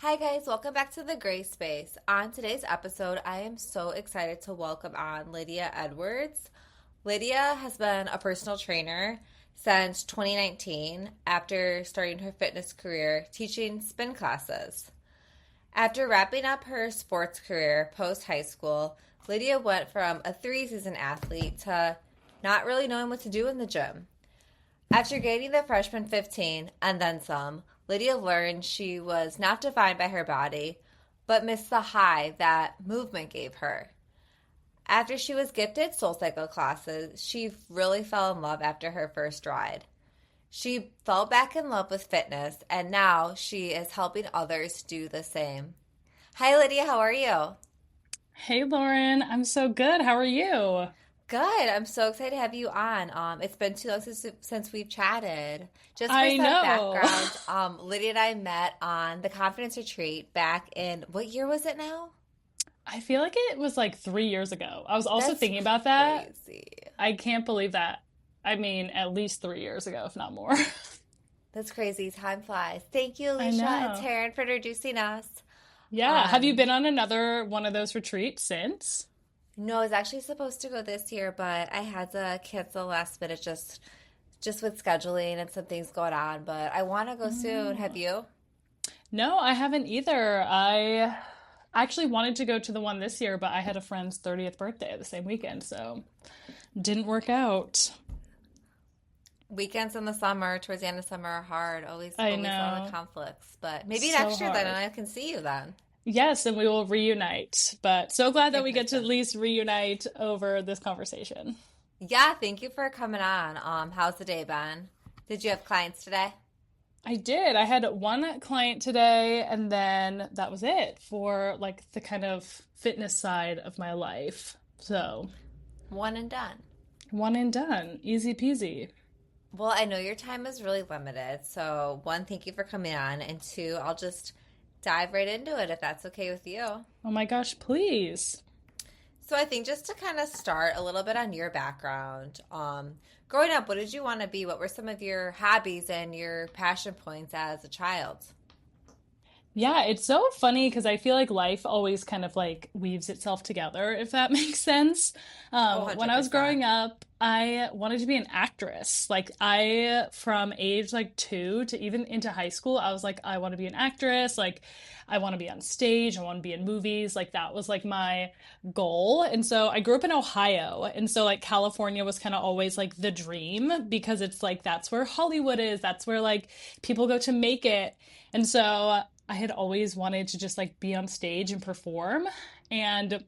Hi guys, welcome back to the Gray Space. On today's episode, I am so excited to welcome on Lydia Edwards. Lydia has been a personal trainer since 2019 after starting her fitness career teaching spin classes. After wrapping up her sports career post high school, Lydia went from a 3-season athlete to not really knowing what to do in the gym. After gaining the freshman 15 and then some, Lydia learned she was not defined by her body, but missed the high that movement gave her. After she was gifted SoulCycle classes, she really fell in love after her first ride. She fell back in love with fitness, and now she is helping others do the same. Hi, Lydia. How are you? Hey Lauren, I'm so good. How are you? Good. I'm so excited to have you on. It's been too long since we've chatted. Just for I some know. background, Lydia and I met on the confidence retreat back in what year was it now? I feel like it was like 3 years ago. I was also That's thinking about that. crazy. I can't believe that. I mean, at least 3 years ago, if not more. That's crazy. Time flies. Thank you, I Alicia and know. Taryn, for introducing us. Yeah. Have you Um, been on another one of those retreats since? no, I was actually supposed to go this year, but I had to cancel last minute just with scheduling and some things going on. But I want to go soon. Have Oh. you? No, I haven't either. I actually wanted to go to the one this year, but I had a friend's 30th birthday the same weekend, so didn't work out. Weekends in the summer, towards the end of summer, are hard. I Always a lot of know. conflicts. But maybe So next year then, and hard. I can see you then Yes, and we will reunite. But so glad that in we get to at person. least reunite over this conversation. Yeah, thank you for coming on. How's the day been? Did you have clients today? I did. I had one client today, and then that was it for like the kind of fitness side of my life. So, One and done. one and done. Easy peasy. Well, I know your time is really limited. So, one, thank you for coming on. And two, I'll just dive right into it if that's okay with you. Oh my gosh, please. So, I think just to kind of start a little bit on your background, growing up, what did you want to be? What were some of your hobbies and your passion points as a child? Yeah, it's so funny because I feel like life always kind of like weaves itself together, if that makes sense. Oh, When I was 100%. growing up, I wanted to be an actress. Like I, from age like 2 to even into high school, I was like, I want to be an actress. Like I want to be on stage. I want to be in movies. Like that was like my goal. And so I grew up in Ohio. And so like California was kind of always like the dream because it's like that's where Hollywood is. That's where like people go to make it. And so I had always wanted to just like be on stage and perform. And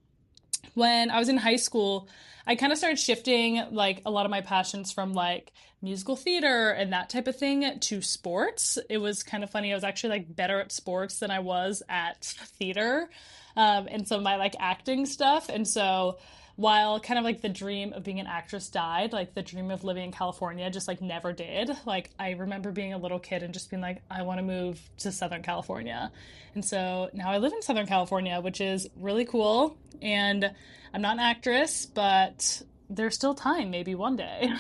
when I was in high school, I kind of started shifting like a lot of my passions from like musical theater and that type of thing to sports. It was kind of funny. I was actually like better at sports than I was at theater, and some of my like acting stuff. And so while kind of like the dream of being an actress died, like the dream of living in California just like never did. Like I remember being a little kid and just being like, I want to move to Southern California. And so now I live in Southern California, which is really cool. And I'm not an actress, but there's still time, maybe one day.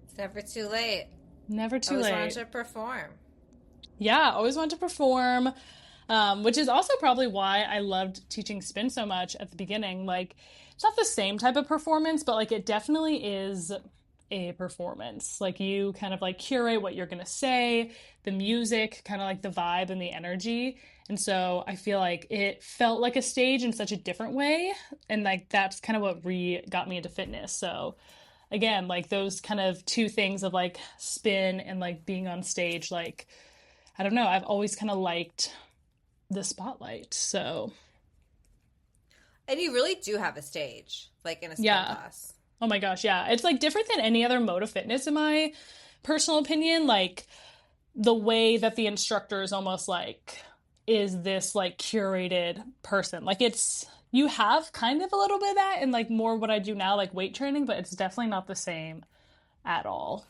It's never too late. Never I too always wanted late. to perform. Yeah, always wanted to perform, which is also probably why I loved teaching spin so much at the beginning. Like, it's not the same type of performance, but like it definitely is a performance. Like you kind of like curate what you're gonna say, the music, kind of like the vibe and the energy. And so I feel like it felt like a stage in such a different way. And like that's kind of what re got me into fitness. So again, like those kind of two things of like spin and like being on stage, like I don't know, I've always kind of liked the spotlight. So, And you really do have a stage, like in a spin yeah. class. Oh my gosh, yeah. It's like different than any other mode of fitness in my personal opinion. Like the way that the instructor is almost like is this like curated person. Like it's you have kind of a little bit of that and like more what I do now like weight training, but it's definitely not the same at all.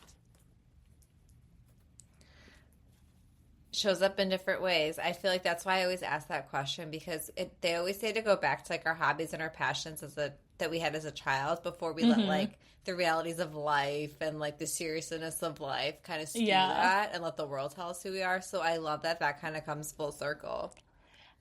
Shows up in different ways. I feel like that's why I always ask that question because they always say to go back to like our hobbies and our passions as a that we had as a child before we let Mm-hmm. like the realities of life and like the seriousness of life kind of skew Yeah. that and let the world tell us who we are. So I love that that kind of comes full circle.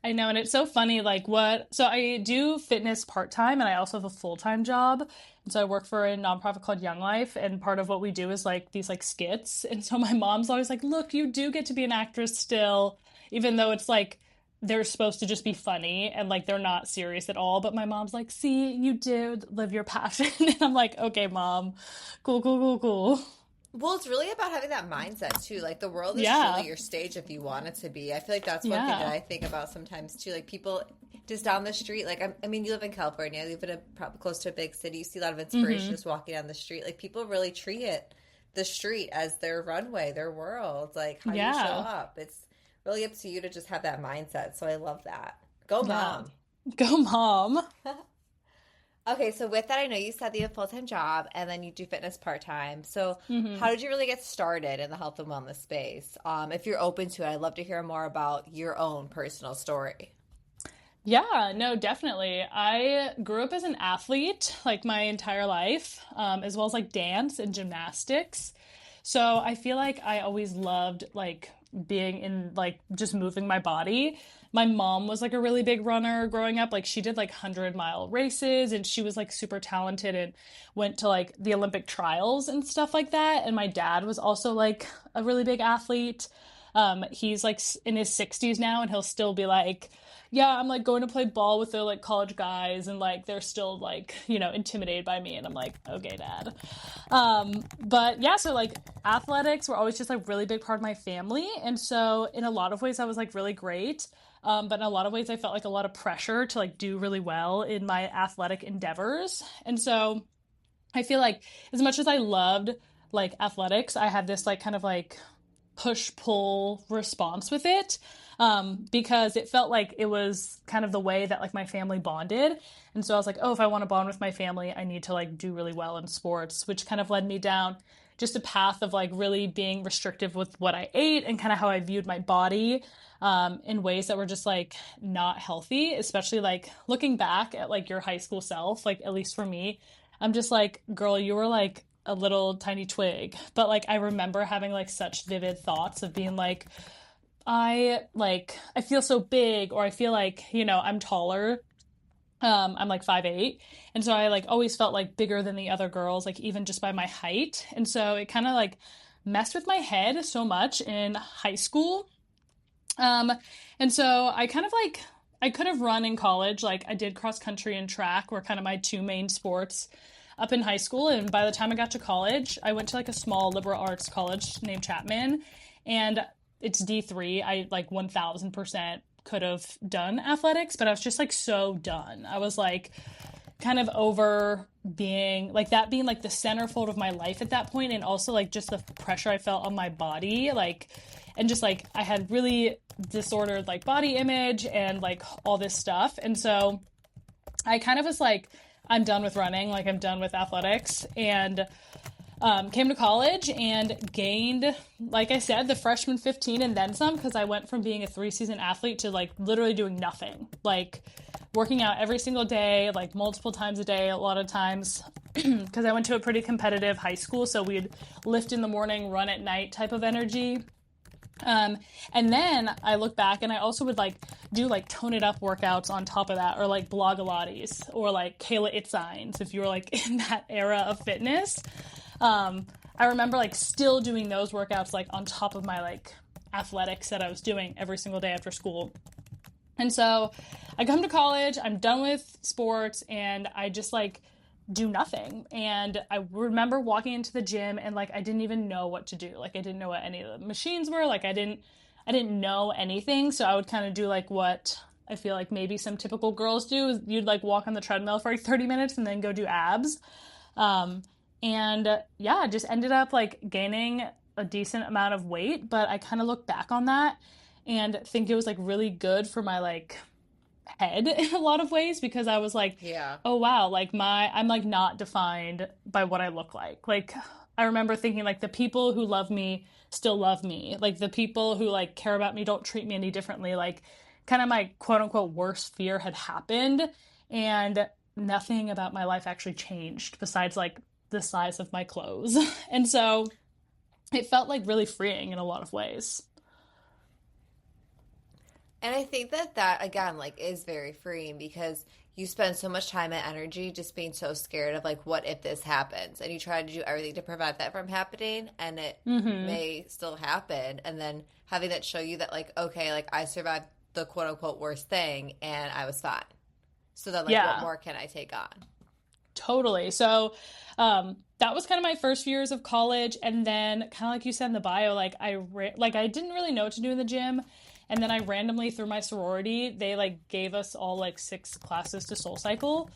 I know, and it's so funny, like so I do fitness part-time and I also have a full-time job. And so I work for a nonprofit called Young Life, and part of what we do is like these like skits. And so my mom's always like, "Look, you do get to be an actress still, even though it's like they're supposed to just be funny and like they're not serious at all." But my mom's like, "See, you do live your passion." And I'm like, "Okay, mom. Cool, cool, cool, cool." Well, it's really about having that mindset too. Like the world is truly Yeah. your stage if you want it to be. I feel like that's one thing that Yeah. I think about sometimes too. Like people just down the street. Like I mean, you live in California. You live in a probably close to a big city. You see a lot of inspiration Mm-hmm. just walking down the street. Like people really treat it the street as their runway, their world. Like how you show Yeah. up. It's really up to you to just have that mindset. So I love that. Go Yeah. mom. Go, mom. Okay, so with that, I know you said you have a full-time job and then you do fitness part-time. So Mm-hmm. how did you really get started in the health and wellness space? If you're open to it, I'd love to hear more about your own personal story. Yeah, no, definitely. I grew up as an athlete like my entire life, as well as like dance and gymnastics. So I feel like I always loved like being in like just moving my body. My mom was like a really big runner growing up. Like she did like 100-mile races and she was like super talented and went to like the Olympic trials and stuff like that. And my dad was also like a really big athlete. He's like in his 60s now and he'll still be like, yeah, I'm like going to play ball with the like college guys and like they're still like, intimidated by me and I'm like, okay, dad. But yeah, so like athletics were always just like really big part of my family. And so in a lot of ways I was like really great. But in a lot of ways I felt like a lot of pressure to like do really well in my athletic endeavors. And so I feel like as much as I loved like athletics, I had this like kind of like push pull response with it, because it felt like it was kind of the way that like my family bonded. And so I was like, oh, if I want to bond with my family, I need to like do really well in sports, which kind of led me down just a path of like really being restrictive with what I ate and kind of how I viewed my body, in ways that were just like not healthy, especially like looking back at like your high school self, like at least for me, I'm just like, girl, you were like a little tiny twig. But like I remember having like such vivid thoughts of being like I feel so big, or I feel like, I'm taller. I'm like 5'8", and so I like always felt like bigger than the other girls, like even just by my height. And so it kind of like messed with my head so much in high school. Um, and so I kind of like I could have run in college. Like I did cross country and track were kind of my two main sports up in high school. And by the time I got to college, I went to like a small liberal arts college named Chapman, and it's D3. I like 1000% could have done athletics, but I was just like so done. I was like kind of over being like that being like the centerfold of my life at that point, and also like just the pressure I felt on my body, like, and just like I had really disordered like body image and like all this stuff. And so I kind of was like, I'm done with running, like I'm done with athletics, and came to college and gained, like I said, the freshman 15 and then some, because I went from being a 3-season athlete to like literally doing nothing, like working out every single day, like multiple times a day, a lot of times, because I went to a pretty competitive high school, so we'd lift in the morning, run at night type of energy. And then I look back and I also would like do like tone it up workouts on top of that, or like Blogilates or like Kayla Itzines if you were like in that era of fitness. I remember like still doing those workouts like on top of my like athletics that I was doing every single day after school. And so I come to college, I'm done with sports, and I just like do nothing. And I remember walking into the gym and like I didn't even know what to do. Like I didn't know what any of the machines were. Like I didn't know anything. So I would kind of do like what I feel like maybe some typical girls do. You'd like walk on the treadmill for like 30 minutes and then go do abs. Um, and yeah, just ended up like gaining a decent amount of weight, but I kind of look back on that and think it was like really good for my like head in a lot of ways, because I was like, Yeah. oh wow, like I'm like not defined by what I look like. Like I remember thinking like the people who love me still love me. Like the people who like care about me don't treat me any differently. Like kind of my quote unquote worst fear had happened. And nothing about my life actually changed besides like the size of my clothes. And so it felt like really freeing in a lot of ways. And I think that again like is very freeing because you spend so much time and energy just being so scared of like what if this happens, and you try to do everything to prevent that from happening, and it Hmm. may still happen, and then having that show you that like okay, like I survived the quote unquote worst thing and I was fine. So then like what Yeah, more can I take on? totally. So that was kind of my first few years of college. And then kind of like you said in the bio, like like I didn't really know what to do in the gym. And then I randomly through my sorority, they like gave us all like 6 classes to Soul Cycle.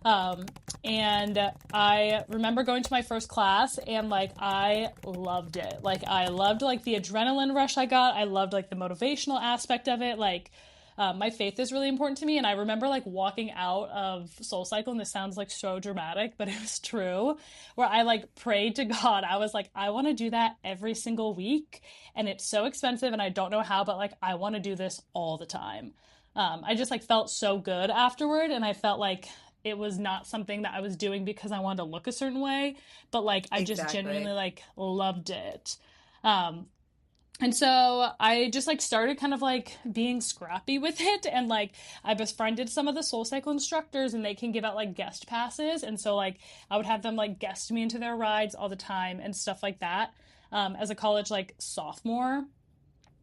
Um, and I remember going to my first class and like I loved it. Like I loved like the adrenaline rush I got. I loved like the motivational aspect of it. Like my faith is really important to me, and I remember like walking out of Soul Cycle, and this sounds like so dramatic, but it was true, where I like prayed to God. I was like, I want to do that every single week, and it's so expensive, and I don't know how, but like I want to do this all the time. I just like felt so good afterward, and I felt like it was not something that I was doing because I wanted to look a certain way, but like I just genuinely Exactly. like loved it. Um, and so I just like started kind of like being scrappy with it, and like I befriended some of the Soul Cycle instructors, and they can give out like guest passes, and so like I would have them like guest me into their rides all the time and stuff like that, as a college like sophomore.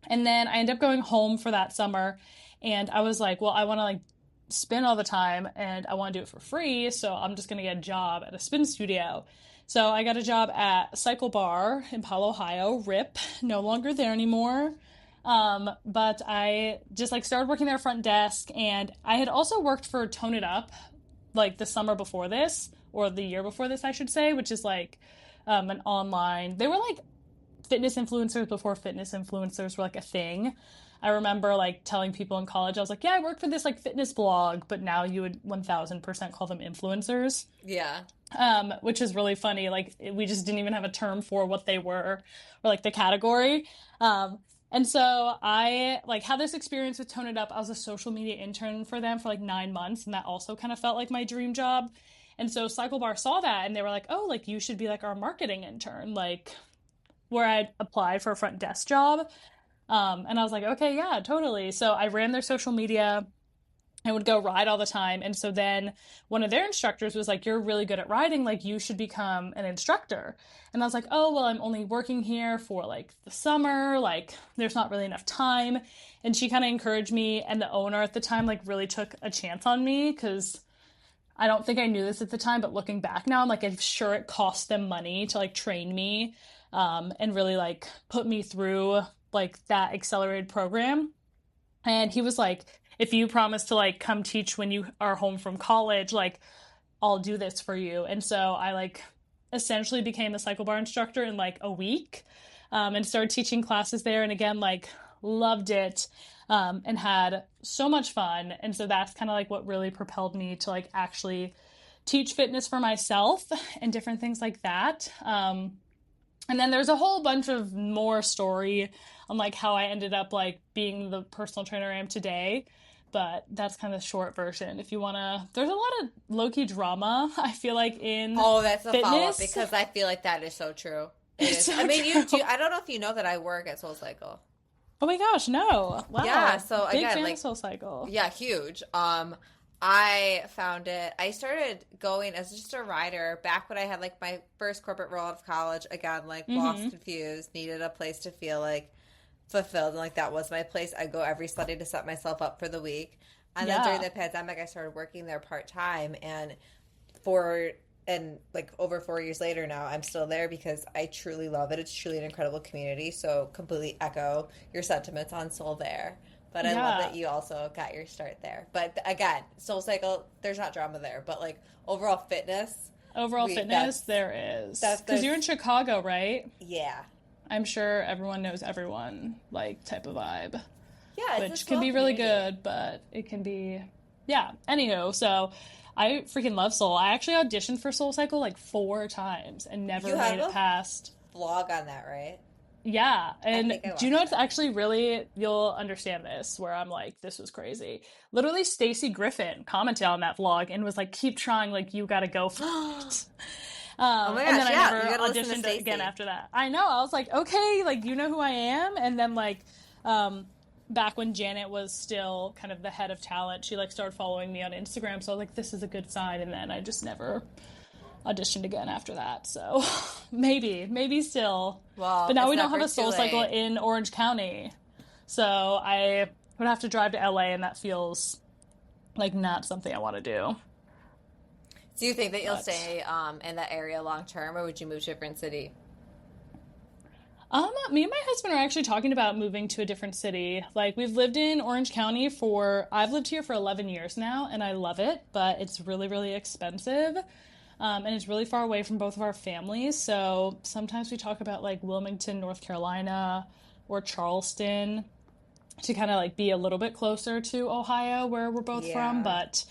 And then I ended up going home for that summer, and I was like, well, I want to like spin all the time and I want to do it for free, so I'm just going to get a job at a spin studio. So I got a job at Cycle Bar in Palo, Ohio. RIP, no longer there anymore. But I just like started working their front desk, and I had also worked for Tone It Up like the summer before this, or the year before this, I should say, which is like an online. They were like fitness influencers before fitness influencers were like a thing. I remember like telling people in college, I was like, yeah, I work for this like fitness blog, but now you would 1000% call them influencers, Yeah. which is really funny. Like we just didn't even have a term for what they were or like the category. And so I like had this experience with Tone It Up. I was a social media intern for them for like 9 months, and that also kind of felt like my dream job. And so Cycle Bar saw that, and they were like, oh, like you should be like our marketing intern, like where I'd applied for a front desk job. And I was like, okay, yeah, totally. So I ran their social media. I would go ride all the time. And so then one of their instructors was like, you're really good at riding. Like, you should become an instructor. And I was like, oh, well, I'm only working here for like the summer. Like, there's not really enough time. And she kind of encouraged me. And the owner at the time, like, really took a chance on me because I don't think I knew this at the time, but looking back now, I'm like, I'm sure it cost them money to like train me, and really like put me through like that accelerated program. And he was like, if you promise to like come teach when you are home from college, like I'll do this for you. And so I like essentially became a cycle bar instructor in like a week, and started teaching classes there. And again, like loved it, and had so much fun. And so that's kind of like what really propelled me to like actually teach fitness for myself and different things like that. And then there's a whole bunch of more story on like how I ended up like being the personal trainer I am today. But that's kind of the short version. If you wanna, there's a lot of low key drama, I feel like, in Oh, that's a follow up fitness. because I feel like that is so true. It It's is. I so mean, you do. true. I don't know if you know that I work at Soul Cycle. Oh my gosh, no. Yeah. Wow. So Big again, fan of like, Soul Cycle. yeah, huge. I found it. I started going as just a rider back when I had like my first corporate role out of college. Again, like lost, Mm-hmm. confused, needed a place to feel like fulfilled, and like that was my place. I go every Sunday to set myself up for the week. And then during Yeah. the pandemic, I started working there part time, and for and like over 4 years later now, I'm still there because I truly love it. It's truly an incredible community. So completely echo your sentiments on Soul there. But I love Yeah. that you also got your start there. But again, Soul Cycle, there's not drama there, but like overall fitness, Overall we fitness, there is. that's Because there's you're in Chicago, right? yeah. I'm sure everyone knows everyone, like, type of vibe, Yeah, it's a which can small be really community. good, but it can be, yeah. Anywho, so I freaking love Soul. I actually auditioned for Soul Cycle like 4 times and You never have made it a past. vlog on that, right? Yeah, I and think I do you know watched what's it. actually really, you'll understand this, where I'm like, this was crazy. Literally, Stacey Griffin commented on that vlog and was like, keep trying, like, you gotta go for it. Oh my And then gosh, I yeah, you never gotta listen to auditioned again Stacey. after that. I know, I was like, okay, like, you know who I am? And then, like, um, back when Janet was still kind of the head of talent, she, like, started following me on Instagram, so I was like, this is a good sign, and then I just never auditioned again after that. So maybe still. But Well, now it's we don't have never a too Soul Cycle late. in Orange County. So I would have to drive to LA, and that feels like not something I want to do. Do you think that you'll But stay in that area long term, or would you move to a different city? me and my husband are actually talking about moving to a different city. Like we've lived in Orange County for I've lived here for 11 years now and I love it, but it's really really expensive. And it's really far away from both of our families. So sometimes we talk about like Wilmington, North Carolina, or Charleston to kind of like be a little bit closer to Ohio, where we're both from. Yeah. But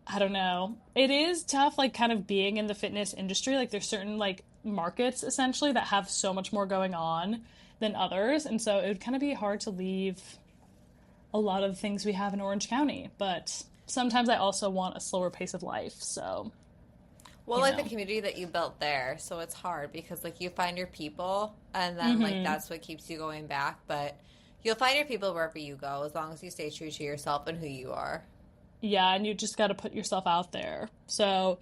I don't know. It is tough, like kind of being in the fitness industry. Like there's certain like markets essentially that have so much more going on than others. And so it would kind of be hard to leave a lot of the things we have in Orange County. But sometimes I also want a slower pace of life. So, Well, you like the know. community that you built there, so it's hard because like you find your people and then like Mm-hmm. that's what keeps you going back, but you'll find your people wherever you go as long as you stay true to yourself and who you are. Yeah, and you just got to put yourself out there. So,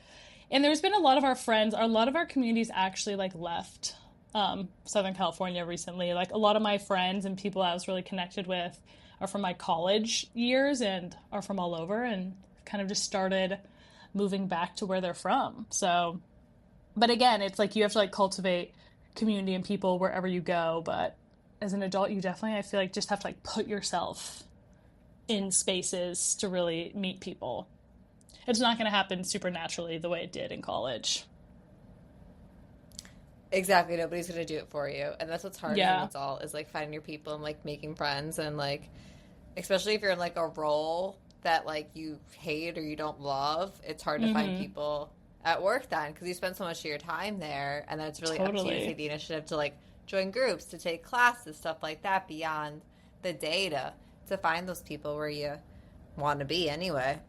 and there's been a lot of our friends, a lot of our communities actually like left Southern California recently. Like a lot of my friends and people I was really connected with are from my college years and are from all over and kind of just started moving back to where they're from. So, but again, it's like you have to like cultivate community and people wherever you go. But as an adult, you definitely, I feel like, just have to like put yourself in spaces to really meet people. It's not going to happen super naturally the way it did in college. Exactly, nobody's gonna do it for you, and that's what's hard as an Yeah, adult is like finding your people and like making friends and like especially if you're in like a role that like you hate or you don't love, it's hard to find mm-hmm. people at work then because you spend so much of your time there, and then it's really up to you to take Totally. the initiative to like join groups, to take classes, stuff like that beyond the data to find those people where you want to be anyway.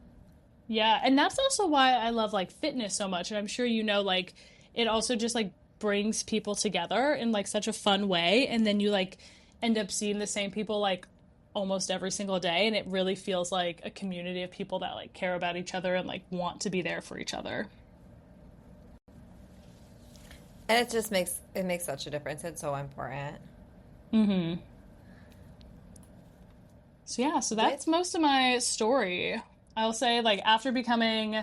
Yeah, and that's also why I love like fitness so much. And I'm sure you know, like, it also just like brings people together in like such a fun way. And then you like end up seeing the same people like almost every single day. And it really feels like a community of people that like care about each other and like want to be there for each other. And it makes such a difference. It's so important. Mm-hmm. So yeah, so With that's most of my story. I'll say like after becoming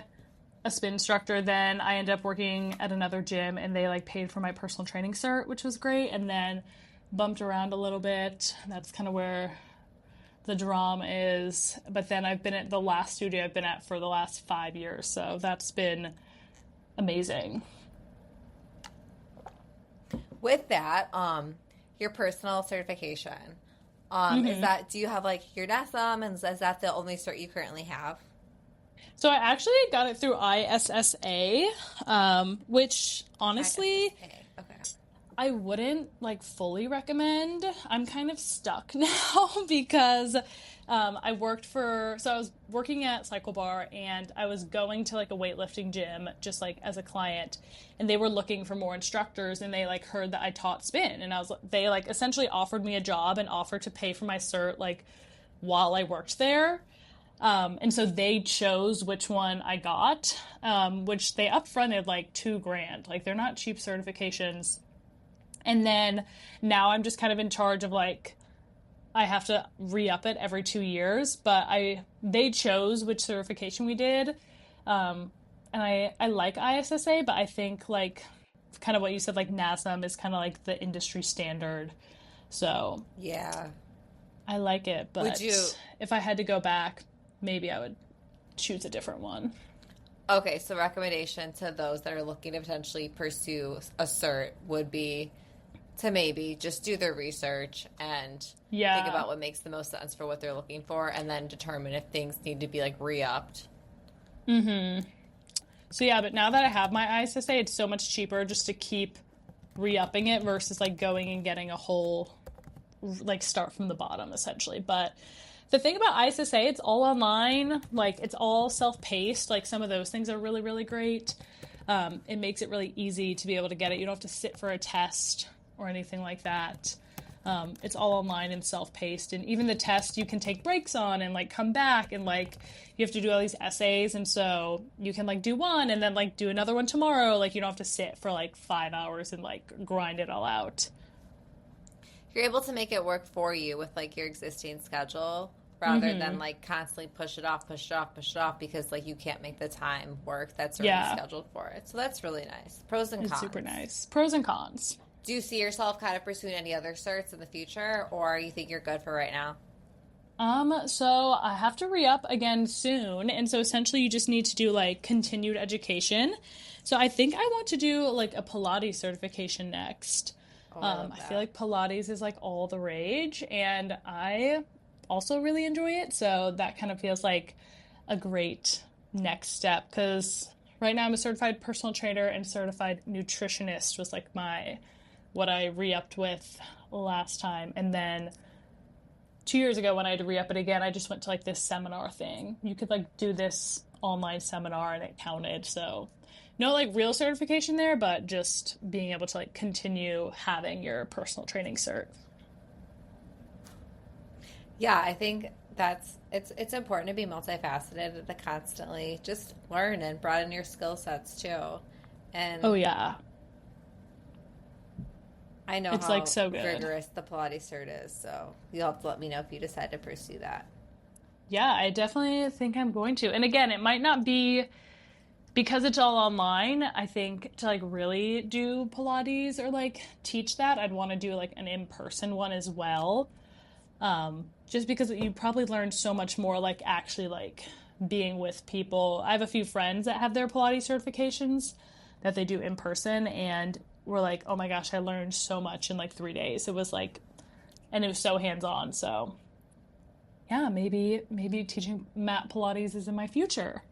a spin instructor, then I ended up working at another gym and they like paid for my personal training cert, which was great, and then bumped around a little bit. That's kind of where the drama is. But then I've been at the last studio I've been at for the last 5 years, so that's been amazing. with that, your personal certification. Is Mm-hmm. that do you have like your NESM and is that the only cert you currently have? So I actually got it through ISSA, which honestly ISSA. Okay. I wouldn't like fully recommend. I'm kind of stuck now because I was working at Cycle Bar and I was going to like a weightlifting gym just like as a client and they were looking for more instructors and they like heard that I taught spin and they like essentially offered me a job and offered to pay for my cert like while I worked there. And so they chose which one I got, which they upfronted like 2 grand. Like they're not cheap certifications. And then now I'm just kind of in charge of like I have to re-up it every 2 years, but they chose which certification we did. And I like ISSA, but I think like kind of what you said, like NASM is kind of like the industry standard. So Yeah. I like it, Would you but if I had to go back, maybe I would choose a different one. Okay, so recommendation to those that are looking to potentially pursue a cert would be to maybe just do their research and think Yeah. about what makes the most sense for what they're looking for and then determine if things need to be like re-upped. Mm-hmm. So yeah, but now that I have my ISSA, it's so much cheaper just to keep re-upping it versus like going and getting a whole like start from the bottom essentially. But the thing about ISSA, it's all online, like it's all self-paced. Like some of those things are really, really great. It makes it really easy to be able to get it. You don't have to sit for a test or anything like that. It's all online and self-paced, and even the test you can take breaks on and like come back, and like you have to do all these essays, and so you can like do one and then like do another one tomorrow. Like you don't have to sit for like 5 hours and like grind it all out. You're able to make it work for you with like your existing schedule rather than like constantly push it off, push it off, push it off because like you can't make the time work that's already scheduled for it. So that's really nice. Pros and cons. It's super nice. Pros and cons. Do you see yourself kind of pursuing any other certs in the future, or you think you're good for right now? So I have to re-up again soon, and so essentially you just need to do like continued education. So I think I want to do like a Pilates certification next. Oh, I feel like Pilates is like all the rage, and I also really enjoy it, so that kind of feels like a great next step, because right now I'm a certified personal trainer and certified nutritionist was like what I re-upped with last time. And then 2 years ago when I had to re-up it again, I just went to like this seminar thing. You could like do this online seminar and it counted. So no like real certification there, but just being able to like continue having your personal training cert. Yeah, I think it's important to be multifaceted, to constantly just learn and broaden your skill sets too. And oh yeah, I know it's how like so good. rigorous the Pilates cert is, so you'll have to let me know if you decide to pursue that. Yeah, I definitely think I'm going to. And again, it might not be because it's all online. I think to like really do Pilates or like teach that, I'd want to do like an in-person one as well. Just because you probably learn so much more like actually like being with people. I have a few friends that have their Pilates certifications that they do in person, and we're like, oh my gosh, I learned so much in like 3 days. It was like, and it was so hands-on. So yeah, maybe teaching mat Pilates is in my future.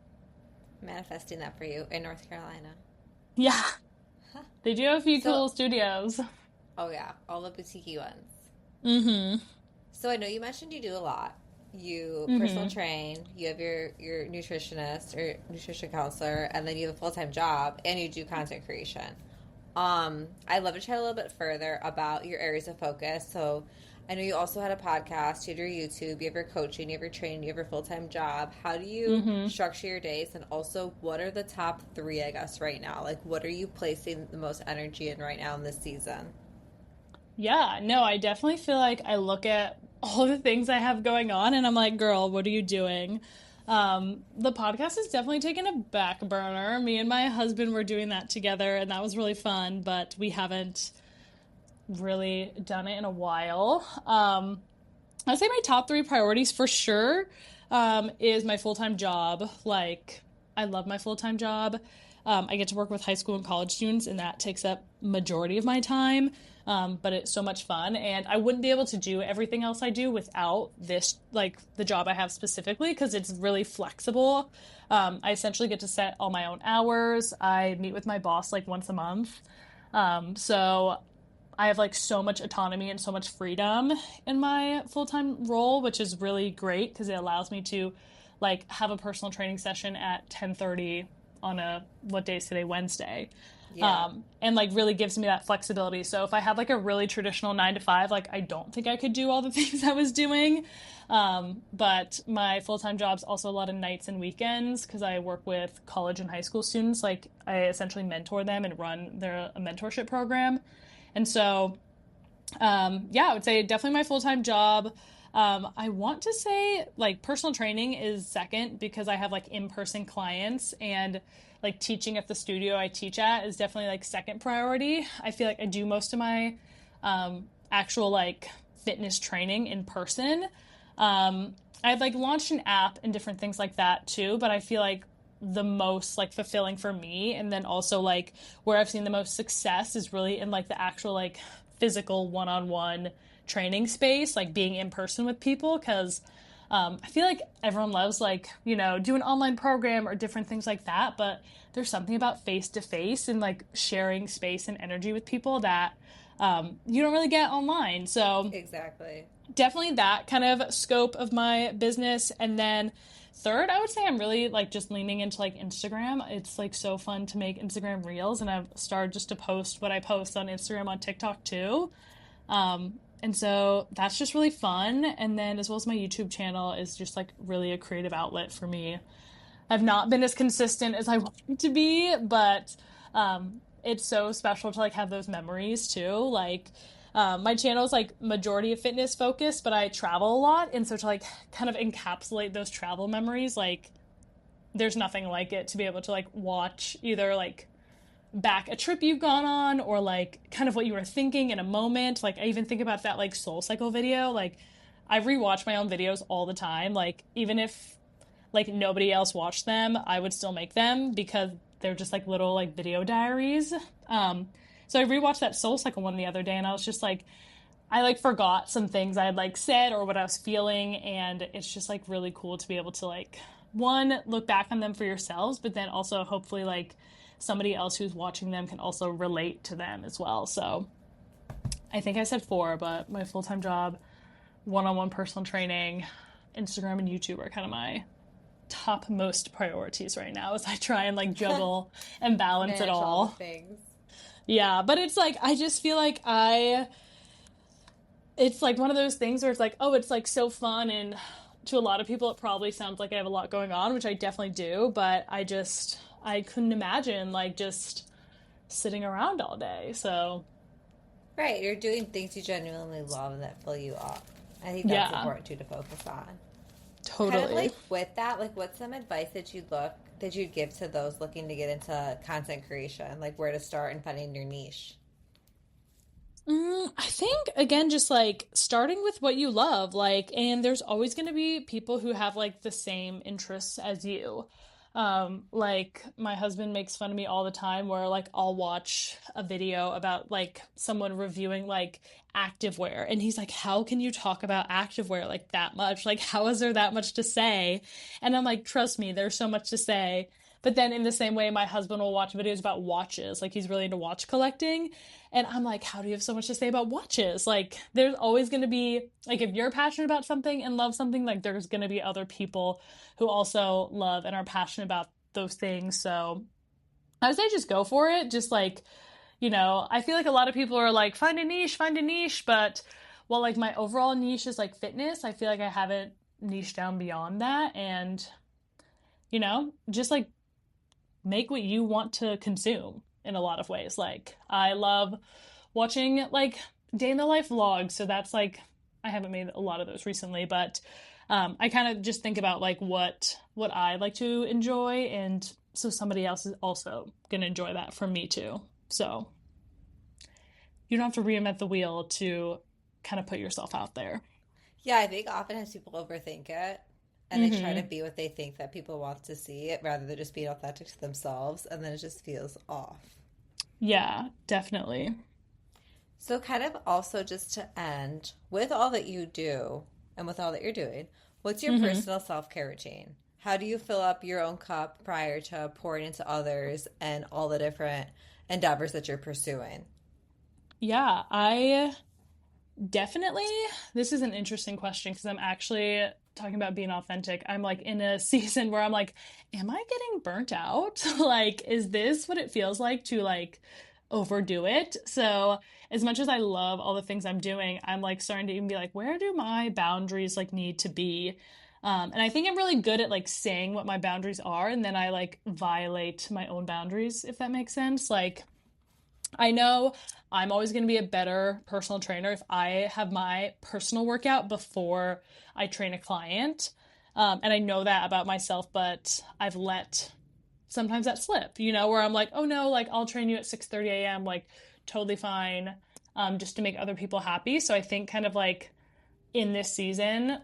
Manifesting that for you in North Carolina. Yeah. They do have a few So, cool studios. oh yeah, all the boutique ones. Mm-hmm. So I know you mentioned you do a lot. You personal train, you have your nutritionist or nutrition counselor, and then you have a full-time job, and you do content creation. I'd love to chat a little bit further about your areas of focus. So I know you also had a podcast, you have your YouTube, you have your coaching, you have your training, you have your full-time job. How do you structure your days? And also, what are the top three, I guess, right now? Like, what are you placing the most energy in right now in this season? Yeah, no, I definitely feel like I look at all the things I have going on and I'm like, girl, what are you doing? The podcast has definitely taken a back burner. Me and my husband were doing that together, and that was really fun, but we haven't really done it in a while. I'd say my top three priorities for sure is my full-time job. Like, I love my full-time job. I get to work with high school and college students, and that takes up majority of my time. But it's so much fun, and I wouldn't be able to do everything else I do without this, like the job I have specifically, because it's really flexible. I essentially get to set all my own hours. I meet with my boss like once a month. So I have like so much autonomy and so much freedom in my full-time role, which is really great because it allows me to like have a personal training session at 10:30 on what day is today? Wednesday. Yeah. And like really gives me that flexibility. So if I had like a really traditional 9 to 5, like I don't think I could do all the things I was doing. But my full-time job's also a lot of nights and weekends because I work with college and high school students. Like I essentially mentor them and run a mentorship program. And so, yeah, I would say definitely my full-time job. I want to say like personal training is second because I have like in-person clients, and like teaching at the studio I teach at is definitely like second priority. I feel like I do most of my actual like fitness training in person. I've like launched an app and different things like that too, but I feel like the most like fulfilling for me, and then also like where I've seen the most success is really in like the actual like physical one-on-one training space, like being in person with people, because I feel like everyone loves like, do an online program or different things like that, but there's something about face to face and like sharing space and energy with people that you don't really get online. So Exactly. definitely that kind of scope of my business. And then third, I would say I'm really like just leaning into like Instagram. It's like so fun to make Instagram reels, and I've started just to post what I post on Instagram on TikTok too. And so that's just really fun. And then as well as my YouTube channel is just like really a creative outlet for me. I've not been as consistent as I wanted to be, but it's so special to like have those memories too. Like my channel is like majority of fitness focused, but I travel a lot, and so to like kind of encapsulate those travel memories, like there's nothing like it to be able to like watch either like back a trip you've gone on or like kind of what you were thinking in a moment. Like I even think about that like Soul Cycle video. Like I rewatch my own videos all the time. Like even if like nobody else watched them, I would still make them because they're just like little like video diaries. So I rewatched that Soul Cycle one the other day, and I was just like, I like forgot some things I had like said or what I was feeling, and it's just like really cool to be able to like one look back on them for yourselves, but then also hopefully like somebody else who's watching them can also relate to them as well. So I think I said four, but my full-time job, one-on-one personal training, Instagram and YouTube are kind of my top most priorities right now as I try and like juggle and balance it Manage all the all. things. Yeah, but it's like I just feel like it's like one of those things where it's like, oh, it's like so fun, and to a lot of people it probably sounds like I have a lot going on, which I definitely do, but I couldn't imagine like just sitting around all day. So, Right, you're doing things you genuinely love and that fill you up. I think that's yeah, important too to focus on. Kind of totally. like with that, like what's some advice that you'd give to those looking to get into content creation, like where to start and finding your niche? I think again, just like starting with what you love, like, and there's always going to be people who have like the same interests as you. Like my husband makes fun of me all the time where like I'll watch a video about like someone reviewing like activewear, and he's like, "How can you talk about activewear like that much? Like, how is there that much to say?" And I'm like, "Trust me, there's so much to say." But then in the same way, my husband will watch videos about watches. Like he's really into watch collecting. And I'm like, how do you have so much to say about watches? Like, there's always going to be, like, if you're passionate about something and love something, like, there's going to be other people who also love and are passionate about those things. So I would say just go for it. Just like, I feel like a lot of people are like, find a niche. But while, like, my overall niche is like fitness, I feel like I haven't niched down beyond that. And, just like make what you want to consume in a lot of ways. Like I love watching like day in the life vlogs. So that's like I haven't made a lot of those recently, but I kind of just think about like what I like to enjoy, and so somebody else is also gonna enjoy that from me too. So you don't have to reinvent the wheel to kind of put yourself out there. Yeah, I think oftentimes people overthink it and they try to Mm-hmm. be what they think that people want to see it rather than just being authentic to themselves, and then it just feels off. Yeah, definitely. So, kind of also just to end with all that you do and with all that you're doing, what's your Mm-hmm. personal self care routine? How do you fill up your own cup prior to pouring into others and all the different endeavors that you're pursuing? Yeah, I definitely. This is an interesting question because I'm actually talking about being authentic. I'm like in a season where I'm like, am I getting burnt out? Like, is this what it feels like to like overdo it? So, as much as I love all the things I'm doing, I'm like starting to even be like, where do my boundaries like need to be? And I think I'm really good at like saying what my boundaries are, and then I like violate my own boundaries, if that makes sense. Like, I know I'm always going to be a better personal trainer if I have my personal workout before I train a client. And I know that about myself, but I've let sometimes that slip, where I'm like, oh no, like I'll train you at 6:30 a.m., like totally fine, just to make other people happy. So I think kind of like in this season,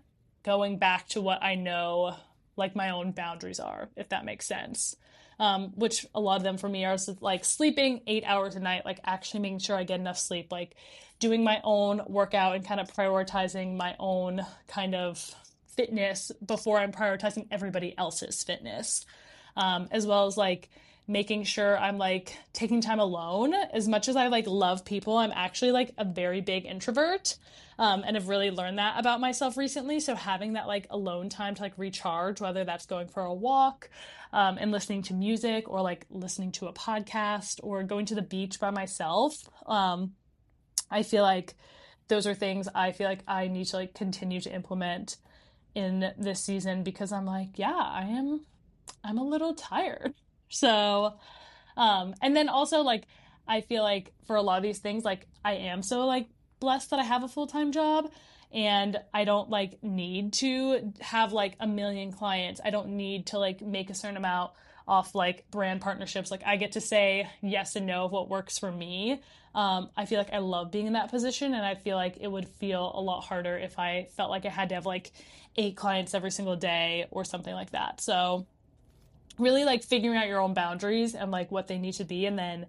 going back to what I know, like my own boundaries are, if that makes sense. Which a lot of them for me are like sleeping 8 hours a night, like actually making sure I get enough sleep, like doing my own workout and kind of prioritizing my own kind of fitness before I'm prioritizing everybody else's fitness. As well as like making sure I'm like taking time alone. As much as I like love people, I'm actually like a very big introvert. And have really learned that about myself recently. So having that like alone time to like recharge, whether that's going for a walk, and listening to music, or like listening to a podcast, or going to the beach by myself. I feel like those are things I feel like I need to like continue to implement in this season, because I'm like, yeah, I'm a little tired. So, and then also like I feel like for a lot of these things, like I am so like blessed that I have a full-time job, and I don't like need to have like a million clients. I don't need to like make a certain amount off like brand partnerships. Like I get to say yes and no of what works for me. I feel like I love being in that position, and I feel like it would feel a lot harder if I felt like I had to have like 8 clients every single day or something like that. So really like figuring out your own boundaries and like what they need to be, and then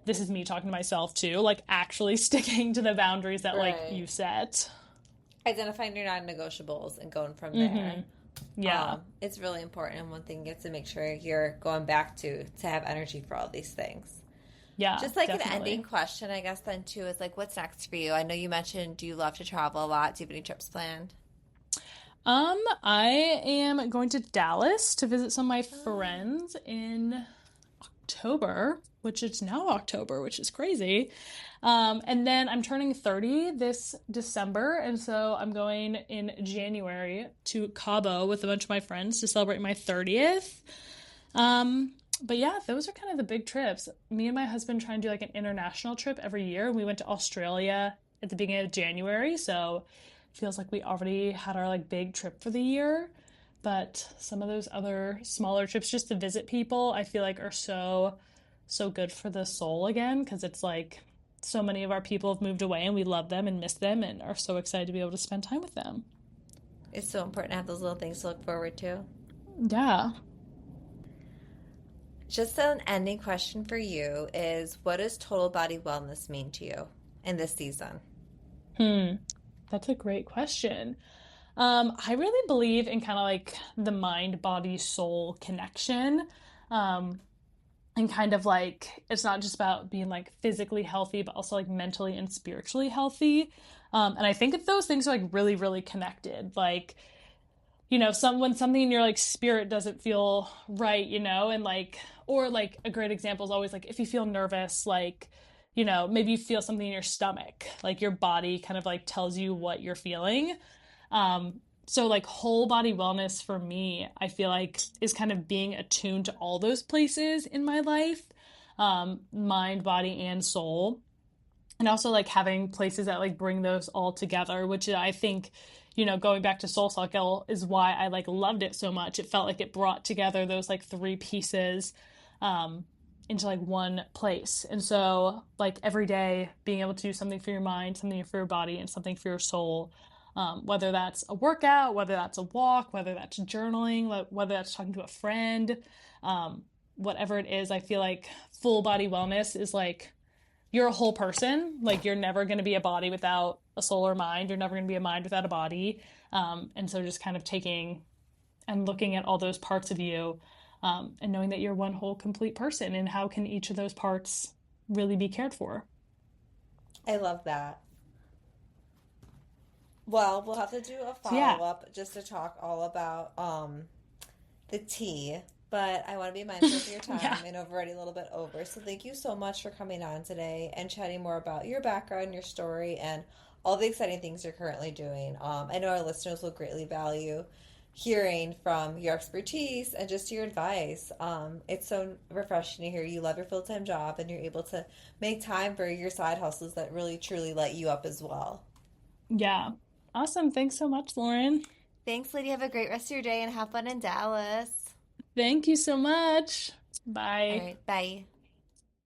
this is me talking to myself too, like actually sticking to the boundaries that like Right. you set. Identifying your non-negotiables and going from there. Mm-hmm. Yeah. It's really important, and one thing you have to make sure you're going back to have energy for all these things. Yeah, Just like an ending definitely. question, I guess, then too, is like, what's next for you? I know you mentioned, do you love to travel a lot? Do you have any trips planned? I am going to Dallas to visit some of my Oh, friends in October, which it's now October, which is crazy. And then I'm turning 30 this December, and so I'm going in January to Cabo with a bunch of my friends to celebrate my 30th. Um, but yeah, those are kind of the big trips. Me and my husband try and do like an international trip every year. We went to Australia at the beginning of January, so it feels like we already had our like big trip for the year. But some of those other smaller trips just to visit people, I feel like are so good for the soul again, because it's like so many of our people have moved away and we love them and miss them and are so excited to be able to spend time with them. it's so important to have those little things to look forward to. Yeah. Just an ending question for you is, what does total body wellness mean to you in this season? Hmm. That's a great question. I really believe in kind of like the mind, body, soul connection. Um, and kind of like it's not just about being like physically healthy, but also like mentally and spiritually healthy. And I think that those things are like really, really connected. Like, when something in your like spirit doesn't feel right, and like, or like a great example is always like if you feel nervous, like, maybe you feel something in your stomach, like your body kind of like tells you what you're feeling. So like whole body wellness for me, I feel like is kind of being attuned to all those places in my life, mind, body, and soul, and also like having places that like bring those all together, which I think, going back to Soul Cycle is why I like loved it so much. It felt like it brought together those like three pieces um into like one place. And so like every day being able to do something for your mind, something for your body, and something for your soul, whether that's a workout, whether that's a walk, whether that's journaling, whether that's talking to a friend, whatever it is, I feel like full body wellness is like you're a whole person. Like you're never going to be a body without a soul or mind. You're never going to be a mind without a body. And so just kind of taking and looking at all those parts of you, and knowing that you're one whole complete person, and how can each of those parts really be cared for. I love that. Well, we'll have to do a So yeah. follow up just to talk all about the tea. But I want to be mindful of your Yeah. time, and I've already a little bit over. So thank you so much for coming on today and chatting more about your background, your story, and all the exciting things you're currently doing. I know our listeners will greatly value hearing from your expertise and just your advice. It's so refreshing to hear you love your full time job and you're able to make time for your side hustles that really truly light you up as well. Yeah. Awesome. Thanks so much, Lauren. Thanks, lady. Have a great rest of your day and have fun in Dallas. Thank you so much. All Bye. right, bye.